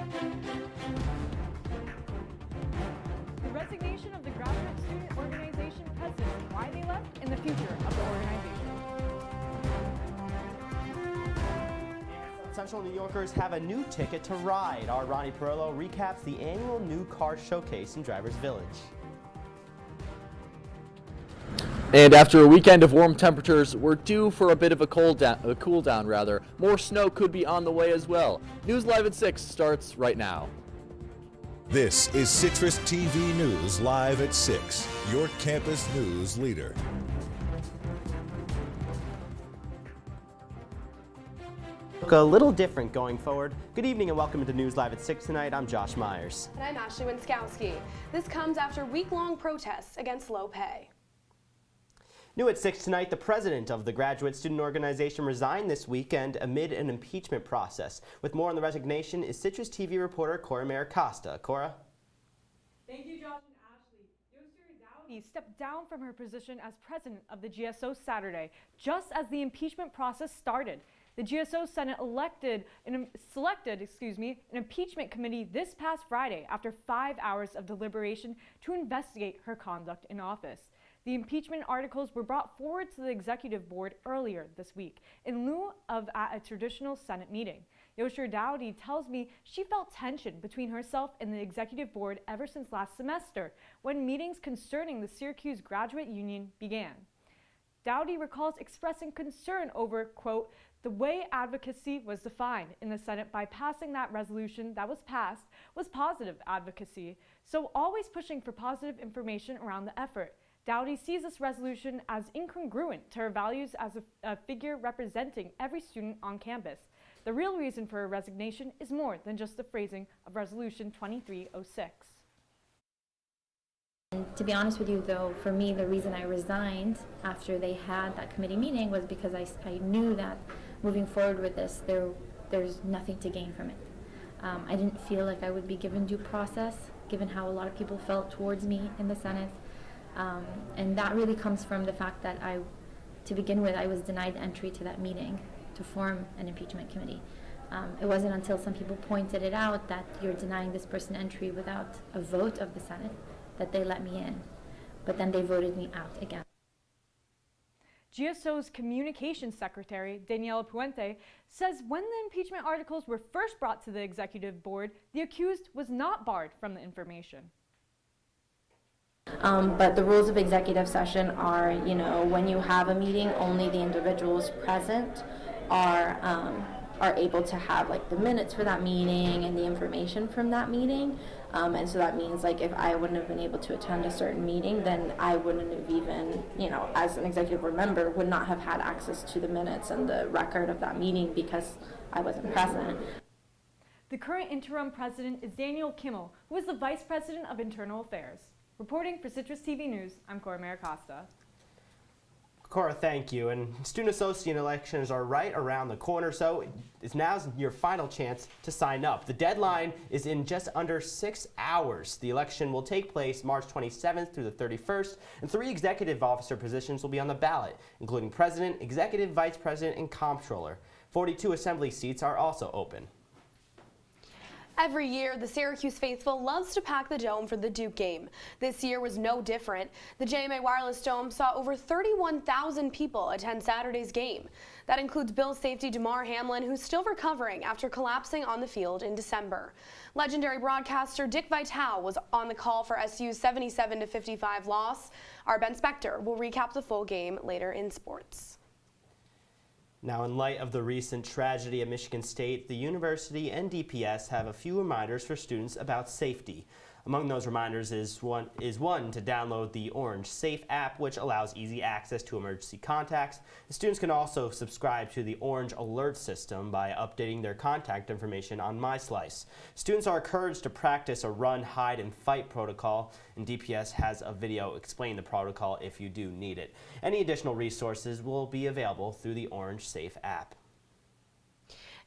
The resignation of the Graduate Student Organization president, why they left, and the future of the organization. Central New Yorkers have a new ticket to ride. Our Ronnie Perillo recaps the annual new car showcase in Drivers Village. And after a weekend of warm temperatures, we're due for a bit of a cool down. More snow could be on the way as well. News Live at 6 starts right now. This is CitrusTV News Live at 6, your campus news leader. Look a little different going forward. Good evening and welcome to News Live at 6 tonight. I'm Josh Meyers. And I'm Ashley Wenskoski. This comes after week-long protests against low pay. New at 6 tonight, the president of the Graduate Student Organization resigned this weekend amid an impeachment process. With more on the resignation is CitrusTV reporter Cora Mayer-Costa. Cora? Thank you, Josh and Ashley. Dowdy stepped down from her position as president of the GSO Saturday, just as the impeachment process started. The GSO Senate selected an impeachment committee this past Friday after 5 hours of deliberation to investigate her conduct in office. The impeachment articles were brought forward to the executive board earlier this week in lieu of at a traditional Senate meeting. Dowdy tells me she felt tension between herself and the executive board ever since last semester when meetings concerning the Syracuse Graduate Union began. Dowdy recalls expressing concern over, quote, the way advocacy was defined in the Senate by passing that resolution that was passed was positive advocacy, so always pushing for positive information around the effort. Dowdy sees this resolution as incongruent to her values as a figure representing every student on campus. The real reason for her resignation is more than just the phrasing of Resolution 2306. And to be honest with you, though, for me, the reason I resigned after they had that committee meeting was because I knew that moving forward with this, there's nothing to gain from it. I didn't feel like I would be given due process, given how a lot of people felt towards me in the Senate. And that really comes from the fact that to begin with, I was denied entry to that meeting to form an impeachment committee. It wasn't until some people pointed it out that you're denying this person entry without a vote of the Senate that they let me in. But then they voted me out again. GSO's communications secretary, Daniela Puente, says when the impeachment articles were first brought to the executive board, the accused was not barred from the information. But the rules of executive session are, when you have a meeting, only the individuals present are able to have like the minutes for that meeting and the information from that meeting. And so that means like if I wouldn't have been able to attend a certain meeting, then I wouldn't have even, as an executive board member, would not have had access to the minutes and the record of that meeting because I wasn't present. The current interim president is Daniel Kimmel, who is the vice president of internal affairs. Reporting for CitrusTV News, I'm Cora Mayer-Costa. Cora, thank you. And student associate elections are right around the corner, so it's now's your final chance to sign up. The deadline is in just under 6 hours. The election will take place March 27th through the 31st, and 3 executive officer positions will be on the ballot, including president, executive vice president, and comptroller. 42 assembly seats are also open. Every year, the Syracuse faithful loves to pack the Dome for the Duke game. This year was no different. The JMA Wireless Dome saw over 31,000 people attend Saturday's game. That includes Bills safety Damar Hamlin, who's still recovering after collapsing on the field in December. Legendary broadcaster Dick Vitale was on the call for SU's 77-55 loss. Our Ben Spector will recap the full game later in sports. Now, in light of the recent tragedy at Michigan State, the university and DPS have a few reminders for students about safety. Among those reminders is one to download the Orange Safe app, which allows easy access to emergency contacts. The students can also subscribe to the Orange Alert system by updating their contact information on MySlice. Students are encouraged to practice a run, hide, and fight protocol, and DPS has a video explaining the protocol if you do need it. Any additional resources will be available through the Orange Safe app.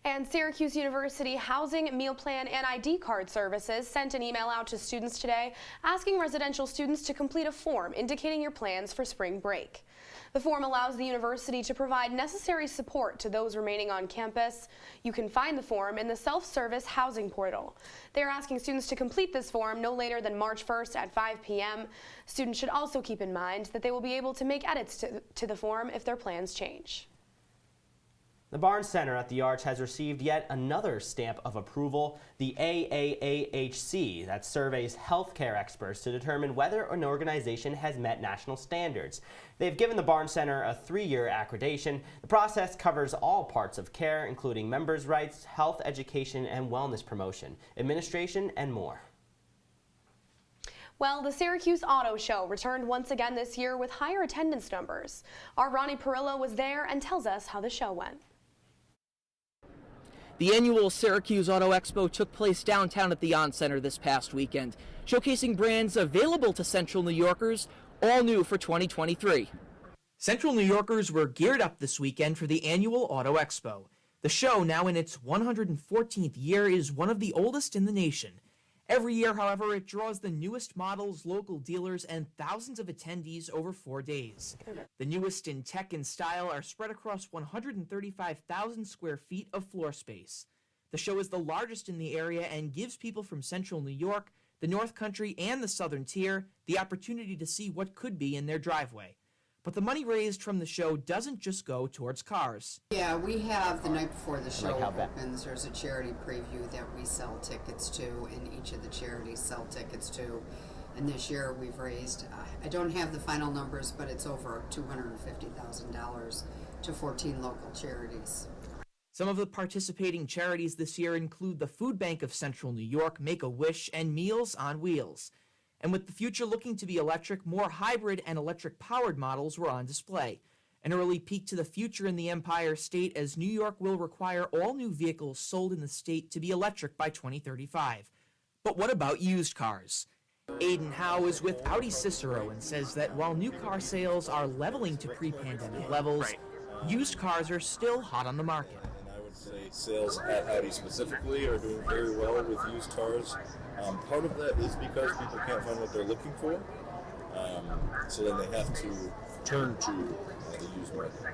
And Syracuse University Housing, Meal Plan, and ID Card Services sent an email out to students today asking residential students to complete a form indicating your plans for spring break. The form allows the university to provide necessary support to those remaining on campus. You can find the form in the self-service housing portal. They are asking students to complete this form no later than March 1st at 5 p.m. Students should also keep in mind that they will be able to make edits to the form if their plans change. The Barnes Center at the Arch has received yet another stamp of approval, the AAAHC, that surveys healthcare experts to determine whether an organization has met national standards. They've given the Barnes Center a 3-year accreditation. The process covers all parts of care, including members' rights, health, education, and wellness promotion, administration, and more. Well, the Syracuse Auto Show returned once again this year with higher attendance numbers. Our Ronnie Perillo was there and tells us how the show went. The annual Syracuse Auto Expo took place downtown at the On Center this past weekend, showcasing brands available to Central New Yorkers, all new for 2023. Central New Yorkers were geared up this weekend for the annual Auto Expo. The show, now in its 114th year, is one of the oldest in the nation. Every year, however, it draws the newest models, local dealers, and thousands of attendees over 4 days. The newest in tech and style are spread across 135,000 square feet of floor space. The show is the largest in the area and gives people from Central New York, the North Country, and the Southern Tier the opportunity to see what could be in their driveway. But the money raised from the show doesn't just go towards cars. Yeah, we have the night before the show opens, there's a charity preview that we sell tickets to, and each of the charities sell tickets to. And this year we've raised, I don't have the final numbers, but it's over $250,000 to 14 local charities. Some of the participating charities this year include the Food Bank of Central New York, Make-A-Wish, and Meals on Wheels. And with the future looking to be electric, more hybrid and electric-powered models were on display. An early peek to the future in the Empire State, as New York will require all new vehicles sold in the state to be electric by 2035. But what about used cars? Aiden Howe is with Audi Cicero and says that while new car sales are leveling to pre-pandemic levels, used cars are still hot on the market. I would say sales at Audi specifically are doing very well with used cars. Part of that is because people can't find what they're looking for, so then they have to turn to the used market.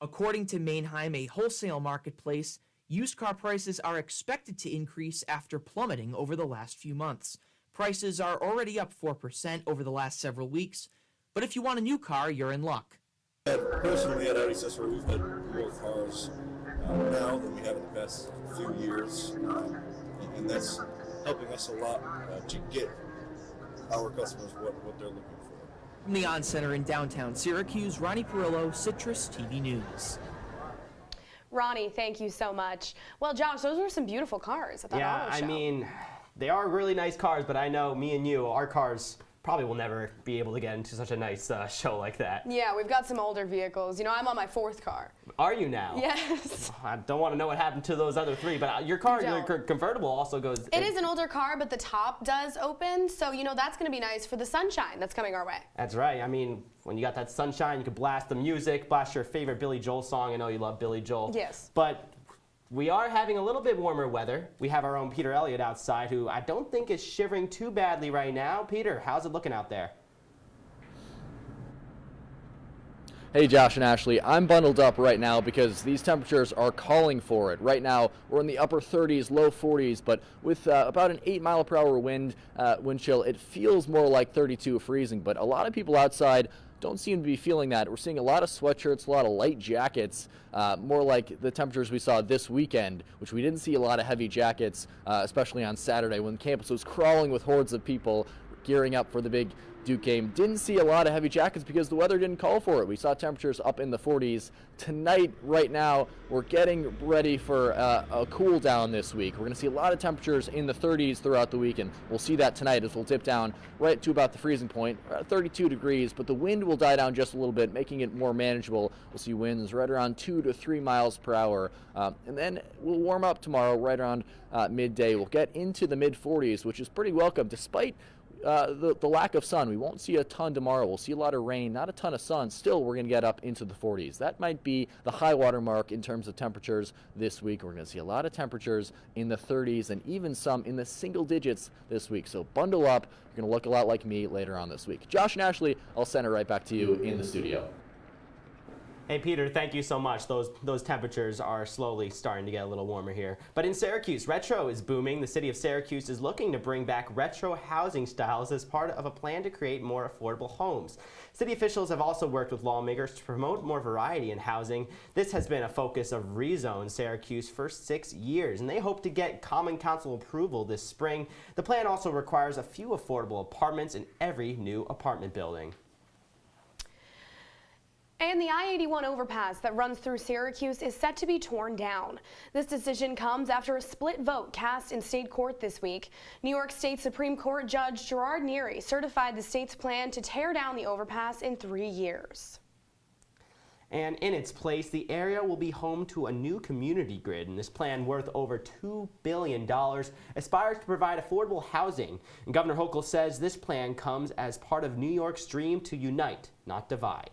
According to Mainheim, a wholesale marketplace, used car prices are expected to increase after plummeting over the last few months. Prices are already up 4% over the last several weeks, but if you want a new car, you're in luck. Personally, at Audi Cicero, we've had more cars now than we have in the past few years, and that's helping us a lot to get our customers what they're looking for. From the On Center in downtown Syracuse, Ronnie Perillo, CitrusTV News. Ronnie, thank you so much. Well, Josh, those were some beautiful cars at that auto show. I mean, they are really nice cars, but I know me and you, our cars probably will never be able to get into such a nice show like that. Yeah, we've got some older vehicles. You know, I'm on my 4th car. Are you now? Yes. I don't want to know what happened to those other 3, but your car, your convertible also goes... It is an older car, but the top does open, so, you know, that's going to be nice for the sunshine that's coming our way. That's right. I mean, when you got that sunshine, you could blast the music, blast your favorite Billy Joel song. I know you love Billy Joel. Yes. But we are having a little bit warmer weather. We have our own Peter Elliott outside, who I don't think is shivering too badly right now. Peter, how's it looking out there? Hey Josh and Ashley, I'm bundled up right now because these temperatures are calling for it. Right now, we're in the upper 30s, low 40s, but with about an 8-mile-per-hour wind chill, it feels more like 32 freezing. But a lot of people outside don't seem to be feeling that. We're seeing a lot of sweatshirts, a lot of light jackets, more like the temperatures we saw this weekend, which we didn't see a lot of heavy jackets, especially on Saturday when campus was crawling with hordes of people gearing up for the big Duke game. Didn't see a lot of heavy jackets because the weather didn't call for it. We saw temperatures up in the 40s. Tonight, right now, we're getting ready for a cool down this week. We're going to see a lot of temperatures in the 30s throughout the week, and we'll see that tonight as we'll dip down right to about the freezing point, 32 degrees, but the wind will die down just a little bit, making it more manageable. We'll see winds right around 2 to 3 miles per hour, and then we'll warm up tomorrow right around midday. We'll get into the mid-40s, which is pretty welcome, despite the lack of sun. We won't see a ton tomorrow. We'll see a lot of rain, not a ton of sun. Still, we're going to get up into the 40s. That might be the high water mark in terms of temperatures this week. We're going to see a lot of temperatures in the 30s and even some in the single digits this week. So bundle up. You're going to look a lot like me later on this week. Josh and Ashley, I'll send it right back to you in the studio. Hey, Peter, thank you so much. Those temperatures are slowly starting to get a little warmer here. But in Syracuse, retro is booming. The city of Syracuse is looking to bring back retro housing styles as part of a plan to create more affordable homes. City officials have also worked with lawmakers to promote more variety in housing. This has been a focus of Rezone Syracuse for 6 years, and they hope to get Common Council approval this spring. The plan also requires a few affordable apartments in every new apartment building. And the I-81 overpass that runs through Syracuse is set to be torn down. This decision comes after a split vote cast in state court this week. New York State Supreme Court Judge Gerard Neary certified the state's plan to tear down the overpass in 3 years. And in its place, the area will be home to a new community grid, and this plan, worth over $2 billion, aspires to provide affordable housing. And Governor Hochul says this plan comes as part of New York's dream to unite, not divide.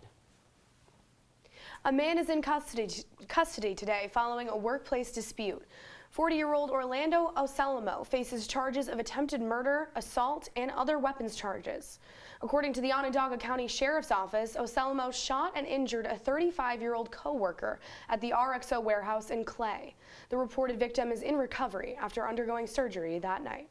A man is in custody today following a workplace dispute. 40-year-old Orlando Oselmo faces charges of attempted murder, assault, and other weapons charges. According to the Onondaga County Sheriff's Office, Oselmo shot and injured a 35-year-old co-worker at the RXO warehouse in Clay. The reported victim is in recovery after undergoing surgery that night.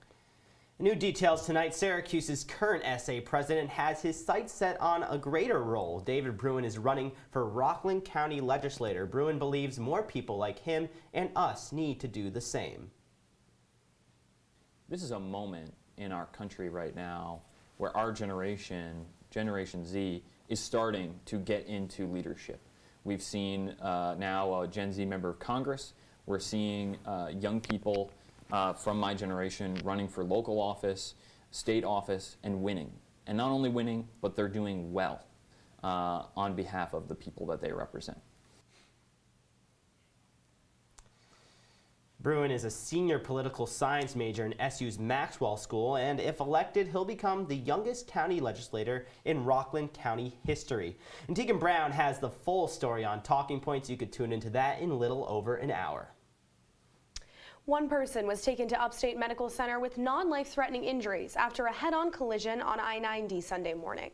New details tonight. Syracuse's current SA president has his sights set on a greater role. David Bruin is running for Rockland County legislator. Bruin believes more people like him and us need to do the same. This is a moment in our country right now where our generation, Generation Z, is starting to get into leadership. We've seen now a Gen Z member of Congress. We're seeing young people from my generation running for local office, state office, and winning. And not only winning, but they're doing well on behalf of the people that they represent. Bruin is a senior political science major in SU's Maxwell School, and if elected, he'll become the youngest county legislator in Rockland County history. And Tegan Brown has the full story on Talking Points. You could tune into that in a little over an hour. One person was taken to Upstate Medical Center with non-life-threatening injuries after a head-on collision on I-90 Sunday morning.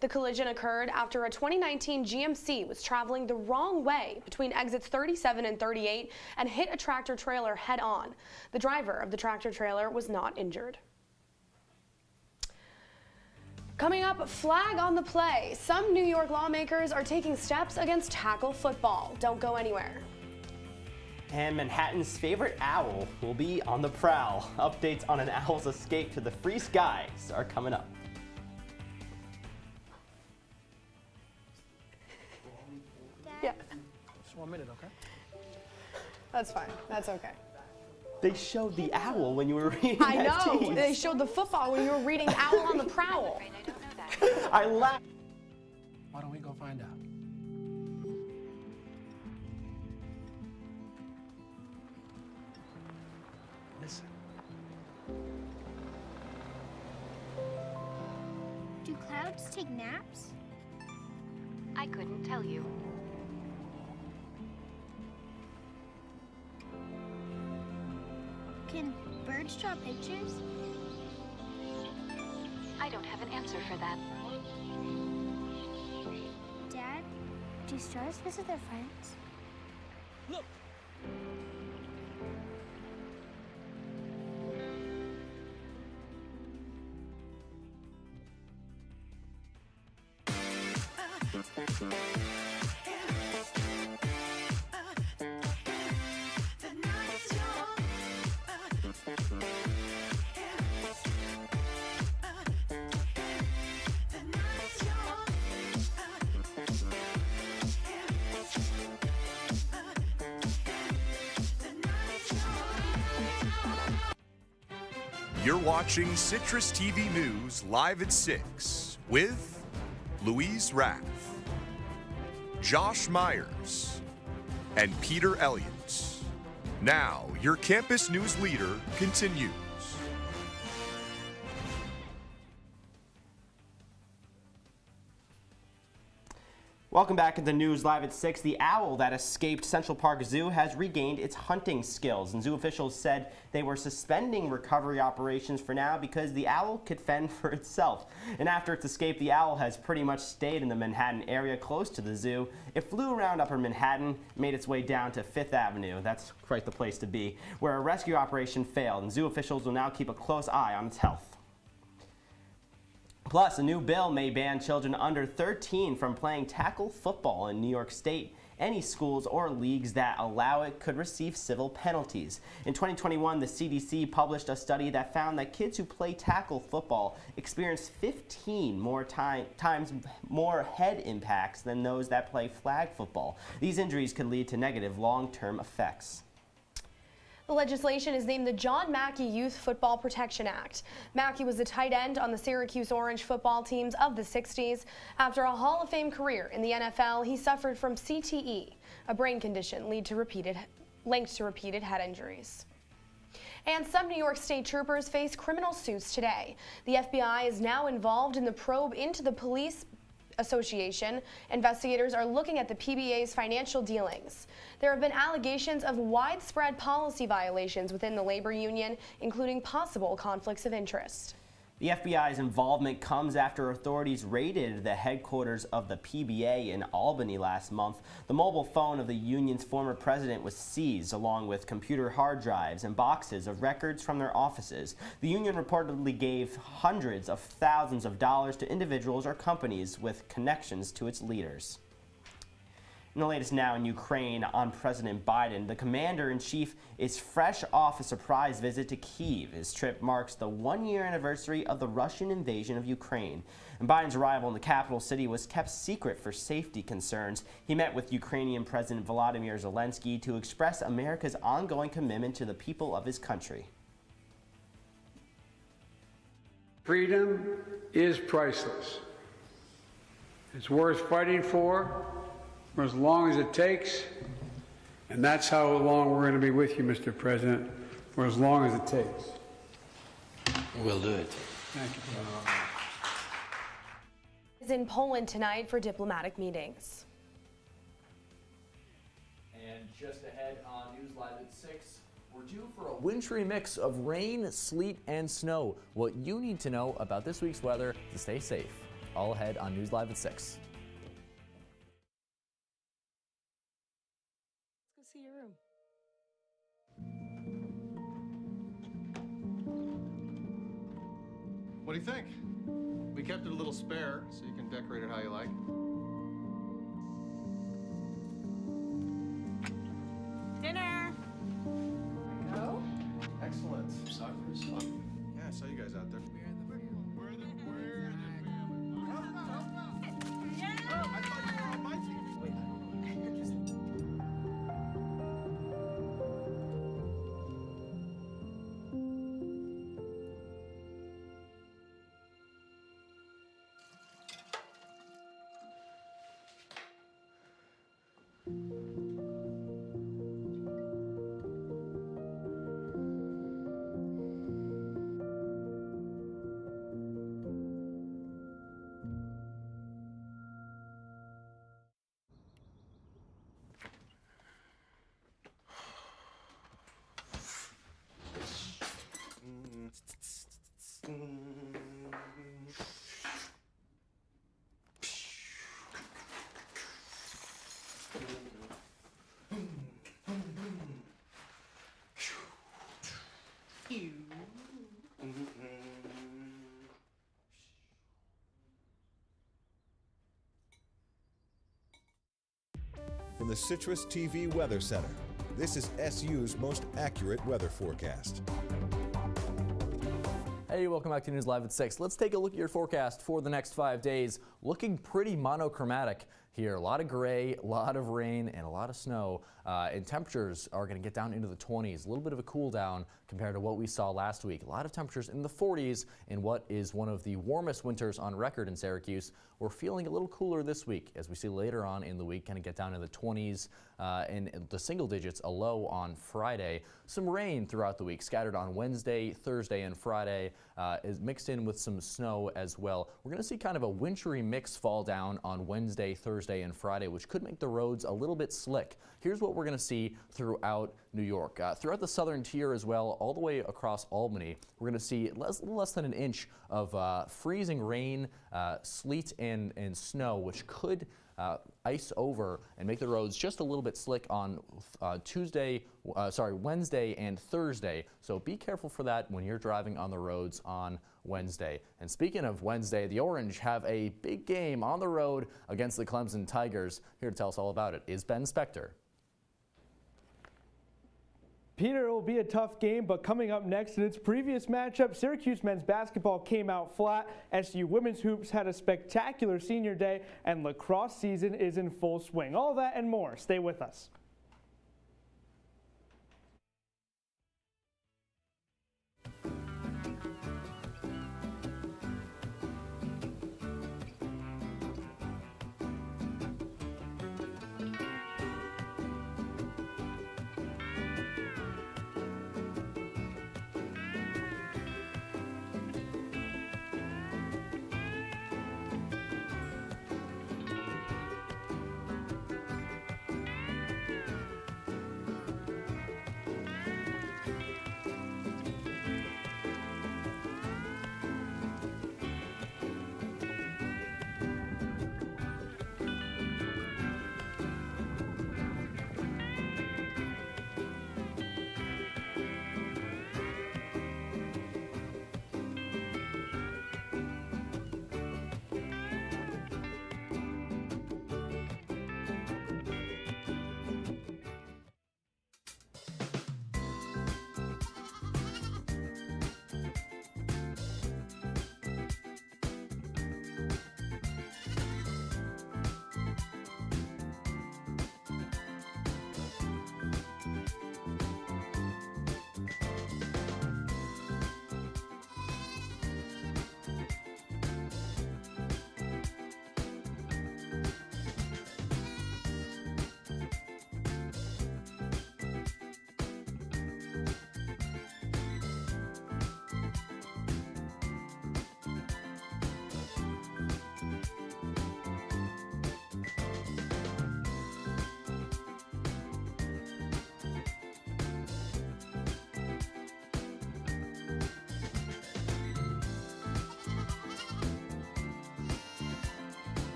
The collision occurred after a 2019 GMC was traveling the wrong way between exits 37 and 38 and hit a tractor-trailer head-on. The driver of the tractor-trailer was not injured. Coming up, flag on the play. Some New York lawmakers are taking steps against tackle football. Don't go anywhere. And Manhattan's favorite owl will be on the prowl. Updates on an owl's escape to the free skies are coming up. Yeah. Just 1 minute, okay? That's fine. That's okay. They showed the owl when you were reading I that know. tease. They showed the football when you were reading Owl on the Prowl. I laughed. Why don't we go find out? Listen. Do clouds take naps? I couldn't tell you. Can birds draw pictures? I don't have an answer for that. Dad, do stars visit their friends? Look! You're watching Citrus TV News live at 6 with Louise Rath, Josh Meyers, and Peter Elliott. Now, your campus news leader continues. Welcome back to the news live at 6. The owl that escaped Central Park Zoo has regained its hunting skills, and zoo officials said they were suspending recovery operations for now because the owl could fend for itself. And after its escape, the owl has pretty much stayed in the Manhattan area close to the zoo. It flew around Upper Manhattan, made its way down to 5th Avenue. That's quite the place to be, where a rescue operation failed, and zoo officials will now keep a close eye on its health. Plus, a new bill may ban children under 13 from playing tackle football in New York State. Any schools or leagues that allow it could receive civil penalties. In 2021, the CDC published a study that found that kids who play tackle football experience 15 times more head impacts than those that play flag football. These injuries could lead to negative long-term effects. The legislation is named the John Mackey Youth Football Protection Act. Mackey was a tight end on the Syracuse Orange football teams of the 60s. After a Hall of Fame career in the NFL, he suffered from CTE, a brain condition linked to repeated head injuries. And some New York State troopers face criminal suits today. The FBI is now involved in the probe into the police association. Investigators are looking at the PBA's financial dealings. There have been allegations of widespread policy violations within the labor union, including possible conflicts of interest. The FBI's involvement comes after authorities raided the headquarters of the PBA in Albany last month. The mobile phone of the union's former president was seized, along with computer hard drives and boxes of records from their offices. The union reportedly gave hundreds of thousands of dollars to individuals or companies with connections to its leaders. In the latest now in Ukraine on President Biden, the commander-in-chief is fresh off a surprise visit to Kyiv. His trip marks the one-year anniversary of the Russian invasion of Ukraine. And Biden's arrival in the capital city was kept secret for safety concerns. He met with Ukrainian President Volodymyr Zelensky to express America's ongoing commitment to the people of his country. Freedom is priceless. It's worth fighting for as long as it takes, and that's how long we're going to be with you, Mr. President, for as long as it takes. We'll do it. Thank you, President. Is in Poland tonight for diplomatic meetings. And just ahead on News Live at 6, we're due for a wintry mix of rain, sleet, and snow. What you need to know about this week's weather to stay safe. All ahead on News Live at 6. See your room. What do you think? We kept it a little spare, so you can decorate it how you like. Dinner. Go. Excellent. Suckers. Yeah, I saw you guys out there. We're the family. Yeah. Oh, I thought you were on my team. Wait. From the CitrusTV Weather Center, this is SU's most accurate weather forecast. Hey, welcome back to News Live at 6. Let's take a look at your forecast for the next 5 days. Looking pretty monochromatic here. A lot of gray, a lot of rain, and a lot of snow. And temperatures are going to get down into the 20s. A little bit of a cool down compared to what we saw last week. A lot of temperatures in the 40s in what is one of the warmest winters on record in Syracuse. We're feeling a little cooler this week, as we see later on in the week, kind of get down to the 20s and the single digits, a low on Friday. Some rain throughout the week, scattered on Wednesday, Thursday, and Friday, is mixed in with some snow as well. We're going to see kind of a wintry mix fall down on Wednesday, Thursday, Thursday and Friday, which could make the roads a little bit slick. Here's what we're going to see throughout New York. Throughout the southern tier as well, all the way across Albany, we're going to see less than an inch of freezing rain, sleet, and snow, which could ice over and make the roads just a little bit slick on Wednesday and Thursday. So be careful for that when you're driving on the roads on Wednesday. And speaking of Wednesday, the Orange have a big game on the road against the Clemson Tigers. Here to tell us all about it is Ben Spector. Peter, it will be a tough game, but coming up next in its previous matchup, Syracuse men's basketball came out flat. SU women's hoops had a spectacular senior day, and lacrosse season is in full swing. All that and more. Stay with us.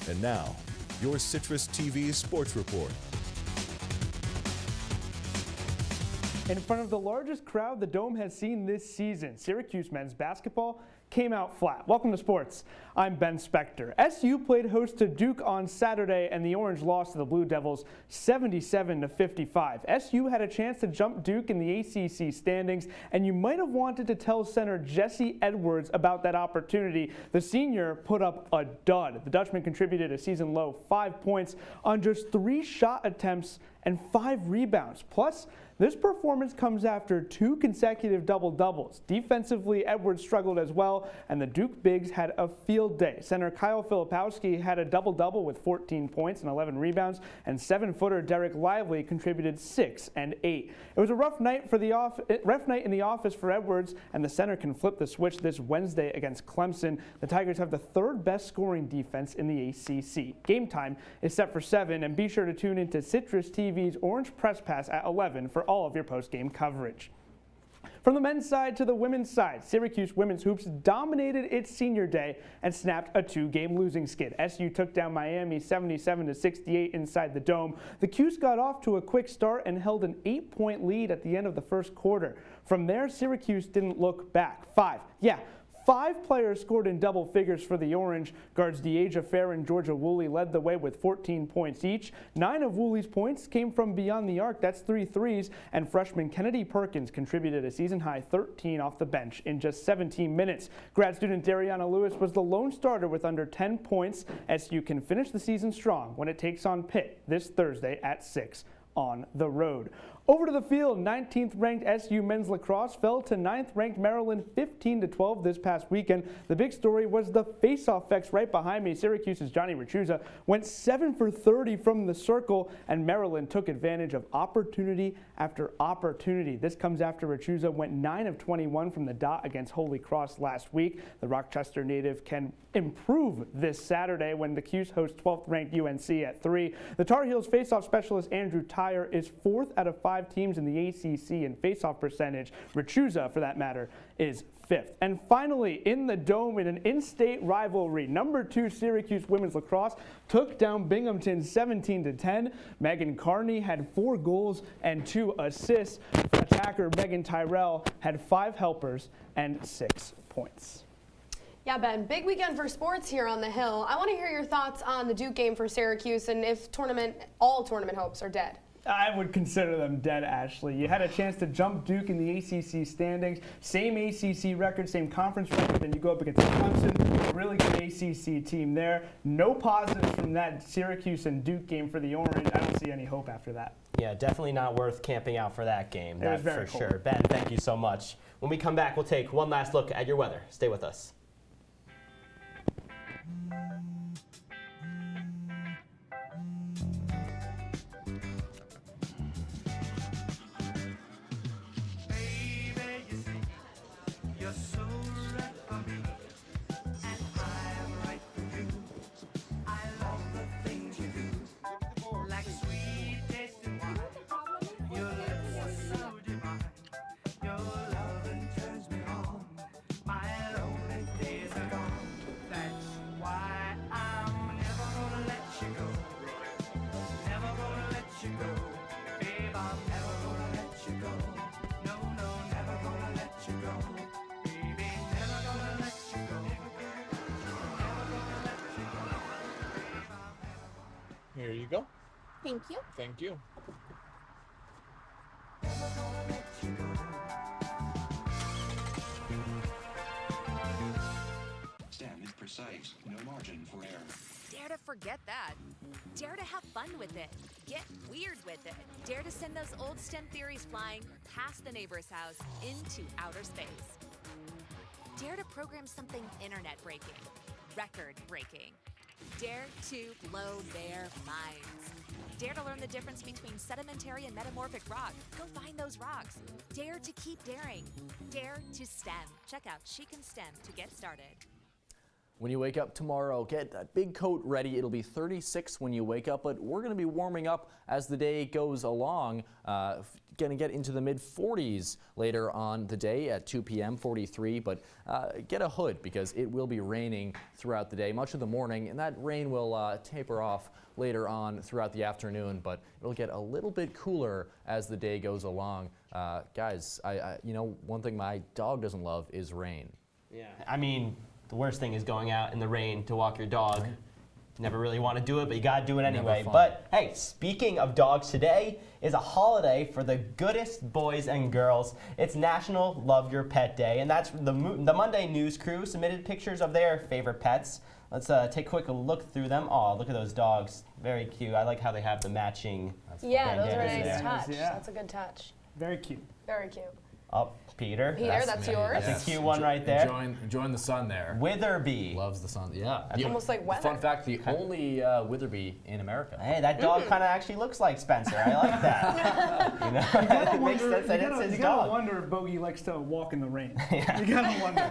And now, your Citrus TV Sports Report. In front of the largest crowd the Dome has seen this season, Syracuse men's basketball came out flat. Welcome to sports. I'm Ben Spector. SU played host to Duke on Saturday, and the Orange lost to the Blue Devils 77-55. SU had a chance to jump Duke in the ACC standings, and you might have wanted to tell center Jesse Edwards about that opportunity. The senior put up a dud. The Dutchman contributed a season-low 5 points on just 3 shot attempts and 5 rebounds. Plus, this performance comes after 2 consecutive double-doubles. Defensively, Edwards struggled as well, and the Duke Bigs had a field day. Center Kyle Filipowski had a double-double with 14 points and 11 rebounds, and 7-footer Derek Lively contributed 6 and 8. It was a rough night in the office for Edwards, and the center can flip the switch this Wednesday against Clemson. The Tigers have the 3rd best scoring defense in the ACC. Game time is set for 7, and be sure to tune into Citrus TV's Orange Press Pass at 11 for all of your post-game coverage. From the men's side to the women's side, Syracuse women's hoops dominated its senior day and snapped a 2-game losing skid. SU took down Miami 77-68 inside the Dome. The Cuse got off to a quick start and held an 8-point lead at the end of the first quarter. From there, Syracuse didn't look back. 5 players scored in double figures for the Orange. Guards Deaja Fair and Georgia Woolley led the way with 14 points each. 9 of Woolley's points came from beyond the arc. That's 3 threes. And freshman Kennedy Perkins contributed a season-high 13 off the bench in just 17 minutes. Grad student Dariana Lewis was the lone starter with under 10 points. SU can finish the season strong when it takes on Pitt this Thursday at 6 on the road. Over to the field, 19th ranked SU men's lacrosse fell to 9th ranked Maryland 15-12 this past weekend. The big story was the face-off effects right behind me. Syracuse's Johnny Rachuza went 7 for 30 from the circle, and Maryland took advantage of opportunity after opportunity. This comes after Rachuza went 9 of 21 from the dot against Holy Cross last week. The Rochester native can improve this Saturday when the Cuse host 12th ranked UNC at 3. The Tar Heels face-off specialist Andrew Tyre is 4th out of 5 teams in the ACC in face-off percentage. Rachuza, for that matter, is 5th. And finally, in the Dome, in an in-state rivalry, number 2 Syracuse women's lacrosse took down Binghamton 17-10. Megan Carney had 4 goals and 2 assists. Attacker Megan Tyrell had 5 helpers and 6 points. Yeah, Ben, big weekend for sports here on the Hill. I want to hear your thoughts on the Duke game for Syracuse and if all tournament hopes are dead. I would consider them dead, Ashley. You had a chance to jump Duke in the ACC standings. Same ACC record, same conference record, then you go up against Clemson, a really good ACC team there. No positives from that Syracuse and Duke game for the Orange. I don't see any hope after that. Yeah, definitely not worth camping out for that game. It was That's very for cold. sure. Ben, thank you so much. When we come back, we'll take one last look at your weather. Stay with us. Here you go. Thank you. Thank you. STEM is precise, no margin for error. Dare to forget that. Dare to have fun with it. Get weird with it. Dare to send those old STEM theories flying past the neighbor's house into outer space. Dare to program something internet-breaking, record-breaking. Dare to blow their minds. Dare to learn the difference between sedimentary and metamorphic rock. Go find those rocks. Dare to keep daring. Dare to STEM. Check out She Can STEM to get started. When you wake up tomorrow, get that big coat ready. It'll be 36 when you wake up, but we're going to be warming up as the day goes along. Going to get into the mid-40s later on the day at 2 p.m., 43, but get a hood because it will be raining throughout the day, much of the morning, and that rain will taper off later on throughout the afternoon, but it'll get a little bit cooler as the day goes along. Guys, you know, one thing my dog doesn't love is rain. Yeah. I mean, the worst thing is going out in the rain to walk your dog. Right. Never really want to do it, but you got to do it anyway. fun. But hey, speaking of dogs, today is a holiday for the goodest boys and girls. It's National Love Your Pet Day, and that's the Monday News crew submitted pictures of their favorite pets. Let's take a quick look through them. Oh, look at those dogs. Very cute. I like how they have the matching Yeah, those are a bandanas nice there. touch. Yeah. That's a good touch. Very cute. Very cute. Oh, Peter. Peter, that's yours. That's a cute one right there. Enjoying the sun there. Witherby. Loves the sun. Yeah. Almost like weather. Fun fact, the only Witherby in America. Hey, that dog kind of actually looks like Spencer. I like that. You know, it makes sense that it's his You gotta dog. wonder if Bogey likes to walk in the rain. You gotta wonder.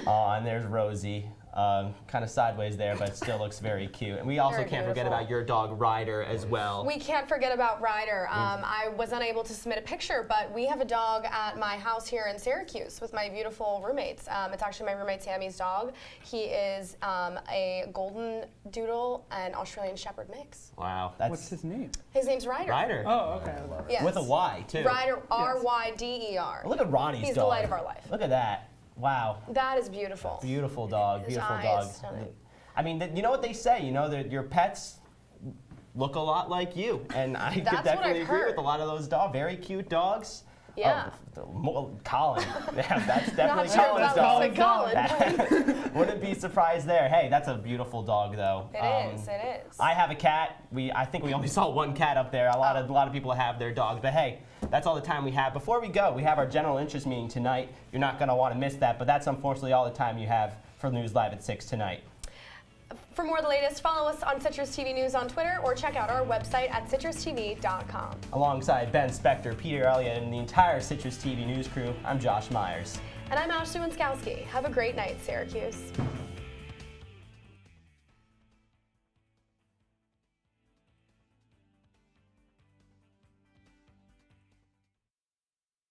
Oh, and there's Rosie. Kind of sideways there, but still looks very cute. And we also Very can't forget beautiful. about your dog Ryder as well. We can't forget about Ryder. I was unable to submit a picture, but we have a dog at my house here in Syracuse with my beautiful roommates. It's actually my roommate Sammy's dog. He is a golden doodle and Australian Shepherd mix. Wow, that's What's his name? His name's Ryder. Ryder. Oh, okay. Yes. With a Y too. Ryder, R-Y-D-E-R. Look at Ronnie's He's dog. the light of our life. Look at that. Wow. That is beautiful. Beautiful dog. His Beautiful eye dog. is stunning. I mean, you know what they say. You know that your pets look a lot like you, and I could That's what definitely I've agree heard. with a lot of those dogs. Very cute dogs. Yeah. Colin. Yeah, that's definitely Not sure Colin's if dog. that was Colin, but Wouldn't be surprised there. Hey, that's a beautiful dog, though. it is. It is. I have a cat. I think we only saw one cat up there. A lot of people have their dogs, but hey, that's all the time we have. Before we go, we have our general interest meeting tonight. You're not going to want to miss that, but that's unfortunately all the time you have for News Live at 6 tonight. For more of the latest, follow us on Citrus TV News on Twitter or check out our website at citrustv.com. Alongside Ben Spector, Peter Elliott, and the entire Citrus TV News crew, I'm Josh Meyers. And I'm Ashley Wenskoski. Have a great night, Syracuse.